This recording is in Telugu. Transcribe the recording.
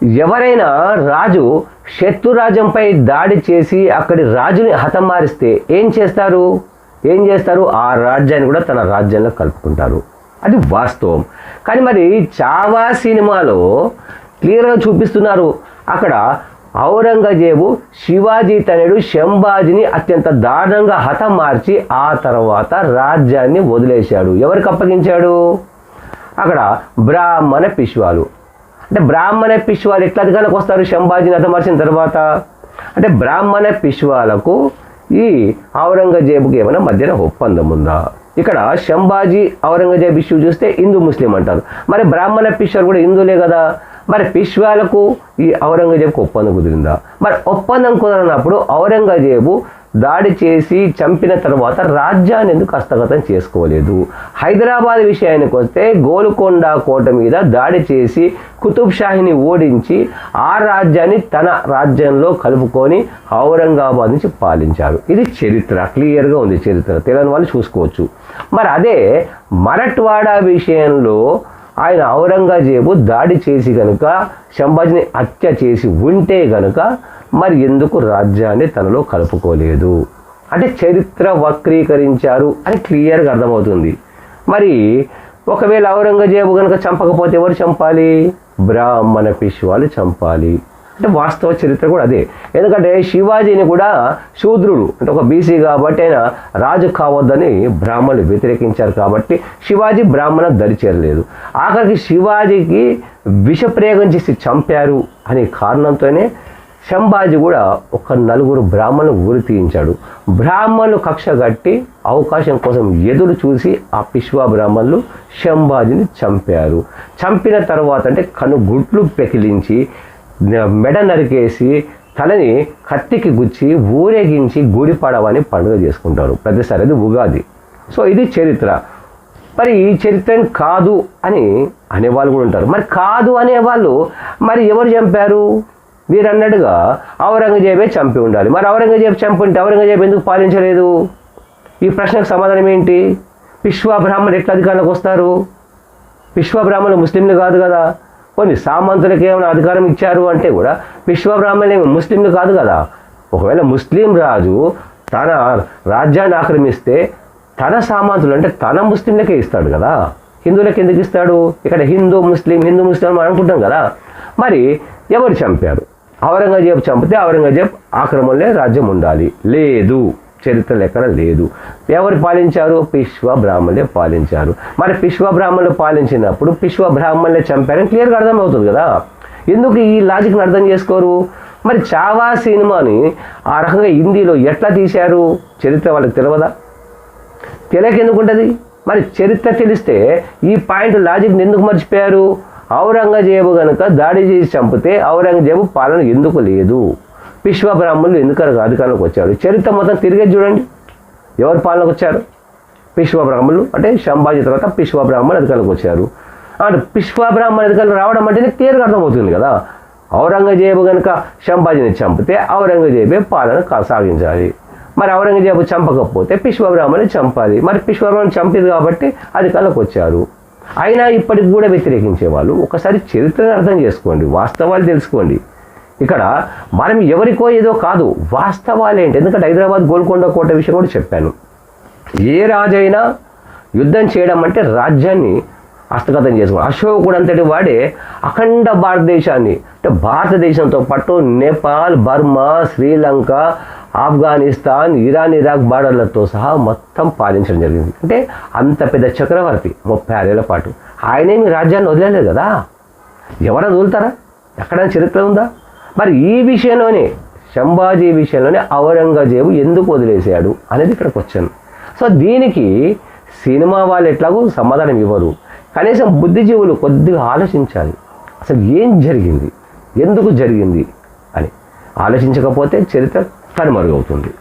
ఎవరైనా రాజు శత్రురాజ్యంపై దాడి చేసి అక్కడి రాజుని హతమారిస్తే ఏం చేస్తారు ఆ రాజ్యాన్ని కూడా తన రాజ్యంలో కలుపుకుంటారు. అది వాస్తవం. కానీ మరి చావా సినిమాలో క్లియర్గా చూపిస్తున్నారు. అక్కడ ఔరంగజేబు శివాజీ తనయుడు శంభాజీని అత్యంత దారుణంగా హతమార్చి ఆ తర్వాత రాజ్యాన్ని వదిలేశాడు. ఎవరికి అప్పగించాడు? అక్కడ బ్రాహ్మణ పిష్వాలు. అంటే బ్రాహ్మణ పిష్వాలు ఎట్లా అధికారానికి వస్తారు శంభాజీని హతమార్చిన తర్వాత? అంటే బ్రాహ్మణ పిష్వాలకు ఈ ఔరంగజేబుకి ఏమైనా మధ్యన ఒప్పందం ఉందా? ఇక్కడ శంభాజీ ఔరంగజేబ్ ఇష్యూ చూస్తే హిందూ ముస్లిం అంటారు. మరి బ్రాహ్మణ పిష్వాలు కూడా హిందువులే కదా. మరి పిష్వాలకు ఈ ఔరంగజేబుకు ఒప్పందం కుదిరిందా? మరి ఒప్పందం కుదరనప్పుడు ఔరంగజేబు దాడి చేసి చంపిన తర్వాత రాజ్యాన్ని ఎందుకు హస్తగతం చేసుకోలేదు? హైదరాబాద్ విషయానికి వస్తే గోల్కొండ కోట మీద దాడి చేసి కుతుబ్ షాహీని ఓడించి ఆ రాజ్యాన్ని తన రాజ్యంలో కలుపుకొని ఔరంగాబాద్ నుంచి పాలించారు. ఇది చరిత్ర, క్లియర్గా ఉంది చరిత్ర, తెలియని వాళ్ళు చూసుకోవచ్చు. మరి అదే మరఠ్వాడా విషయంలో ఆయన ఔరంగజేబు దాడి చేసి కనుక శంభాజీని హత్య చేసి ఉంటే కనుక మరి ఎందుకు రాజ్యాన్ని తనలో కలుపుకోలేదు? అంటే చరిత్ర వక్రీకరించారు అని క్లియర్గా అర్థమవుతుంది. మరి ఒకవేళ ఔరంగజేబు కనుక చంపకపోతే ఎవరు చంపాలి? బ్రాహ్మణ పిష్వాలు చంపాలి. అంటే వాస్తవ చరిత్ర కూడా అదే. ఎందుకంటే శివాజీని కూడా శూద్రుడు అంటే ఒక బీసీ కాబట్టి ఆయన రాజు కావద్దని బ్రాహ్మణులు వ్యతిరేకించారు కాబట్టి శివాజీ బ్రాహ్మణ దరి చేరలేదు. ఆఖరికి శివాజీకి విషప్రయోగం చేసి చంపారు అనే కారణంతోనే శంభాజీ కూడా ఒక 4 బ్రాహ్మణులు ఉరి తీయించాడు. బ్రాహ్మణులు కక్ష కట్టి అవకాశం కోసం ఎదురు చూసి ఆ పిష్వా బ్రాహ్మణులు శంభాజీని చంపారు. చంపిన తర్వాత అంటే కనుగుడ్లు పెకిలించి మెడ నరికేసి తలని కత్తికి గుచ్చి ఊరేగించి గుడిపడవని పండుగ చేసుకుంటారు ప్రతిసారి. అది ఉగాది. సో ఇది చరిత్ర. మరి ఈ చరిత్రని కాదు అని అనేవాళ్ళు కూడా ఉంటారు. మరి కాదు అనేవాళ్ళు మరి ఎవరు చంపారు? మీరు అన్నట్టుగా ఔరంగజేబే చంపి ఉండాలి. మరి ఔరంగజేబు చంపి ఉంటే ఔరంగజేబు ఎందుకు పాలించలేదు? ఈ ప్రశ్నకు సమాధానం ఏంటి? పిష్వా బ్రాహ్మణులు ఎట్లా అధికారంలోకి వస్తారు? పిష్వా బ్రాహ్మణులు ముస్లింలు కాదు కదా. కొన్ని సామంతులకు ఏమైనా అధికారం ఇచ్చారు అంటే కూడా పిష్వా బ్రాహ్మణులు ఏమి ముస్లింలు కాదు కదా. ఒకవేళ ముస్లిం రాజు తన రాజ్యాన్ని ఆక్రమిస్తే తన సామంతులు అంటే తన ముస్లింలకే ఇస్తాడు కదా, హిందువులకు ఎందుకు ఇస్తాడు? ఇక్కడ హిందూ ముస్లిం అని అనుకుంటాం కదా. మరి ఎవరు చంపారు? ఔరంగజేబు చంపితే ఔరంగజేబు ఆక్రమణలే రాజ్యం ఉండాలి. లేదు, చరిత్రలు ఎక్కడ లేదు. ఎవరు పాలించారు? పిష్వా బ్రాహ్మణులే పాలించారు. మరి పిష్వా బ్రాహ్మణులు పాలించినప్పుడు పిష్వా బ్రాహ్మణులే చంపారని క్లియర్గా అర్థమవుతుంది కదా. ఎందుకు ఈ లాజిక్ని అర్థం చేసుకోరు? మరి చావా సినిమాని ఆ రకంగా హిందీలో ఎట్లా తీశారు? చరిత్ర వాళ్ళకి తెలియదా? తెలియకెందుకు ఉంటుంది? మరి చరిత్ర తెలిస్తే ఈ పాయింట్ లాజిక్ని ఎందుకు మర్చిపోయారు? ఔరంగజేబు కనుక దాడి చేసి చంపితే ఔరంగజేబు పాలన ఎందుకు లేదు? పిష్వా బ్రాహ్మణులు ఎందుకు అధికారంలోకి వచ్చారు? చరిత్ర మొత్తం తిరిగే చూడండి. ఎవరు పాలనకు వచ్చారు? పిష్వా బ్రాహ్మణులు. అంటే శంభాజీ తర్వాత పిష్వా బ్రాహ్మణులు అధికారంలోకి వచ్చారు. అంటే పిష్వా బ్రాహ్మణ అధికారులు రావడం అంటే క్లియర్గా అర్థమవుతుంది కదా. ఔరంగజేబు కనుక శంభాజీని చంపితే ఔరంగజేబే పాలన సాగించాలి. మరి ఔరంగజేబు చంపకపోతే పిష్వా బ్రాహ్మణుని చంపాలి. మరి పిష్వా బ్రాహ్మణుని చంపేది కాబట్టి అధికారంలోకి వచ్చారు. అయినా ఇప్పటికి కూడా వ్యతిరేకించేవాళ్ళు. ఒకసారి చరిత్రను అర్థం చేసుకోండి, వాస్తవాలు తెలుసుకోండి. ఇక్కడ మనం ఎవరికో ఏదో కాదు, వాస్తవాలు ఏంటి? ఎందుకంటే హైదరాబాద్ గోల్కొండ కోట విషయం కూడా చెప్పాను. ఏ రాజైనా యుద్ధం చేయడం అంటే రాజ్యాన్ని హస్తగతం చేసుకోవాలి. అశోకుడు అంతటి వాడే అఖండ భారతదేశాన్ని అంటే భారతదేశంతో పాటు Nepal, Burma, Sri Lanka, Afghanistan, Iran, Iraq బార్డర్లతో సహా మొత్తం పాలించడం జరిగింది. అంటే అంత పెద్ద చక్రవర్తి 36 ఏళ్ల పాటు ఆయనేమి రాజ్యాన్ని వదిలేదు కదా. ఎవరైనా వదులుతారా? ఎక్కడైనా చరిత్ర ఉందా? మరి ఈ విషయంలోనే శంభాజీ విషయంలోనే ఔరంగజేబు ఎందుకు వదిలేశాడు అనేది ఇక్కడికి వచ్చాను. సో దీనికి సినిమా వాళ్ళు ఎట్లాగూ సమాధానం ఇవ్వరు. కనీసం బుద్ధిజీవులు కొద్దిగా ఆలోచించాలి. అసలు ఏం జరిగింది, ఎందుకు జరిగింది అని ఆలోచించకపోతే చరిత్ర కనుమరుగవుతుంది.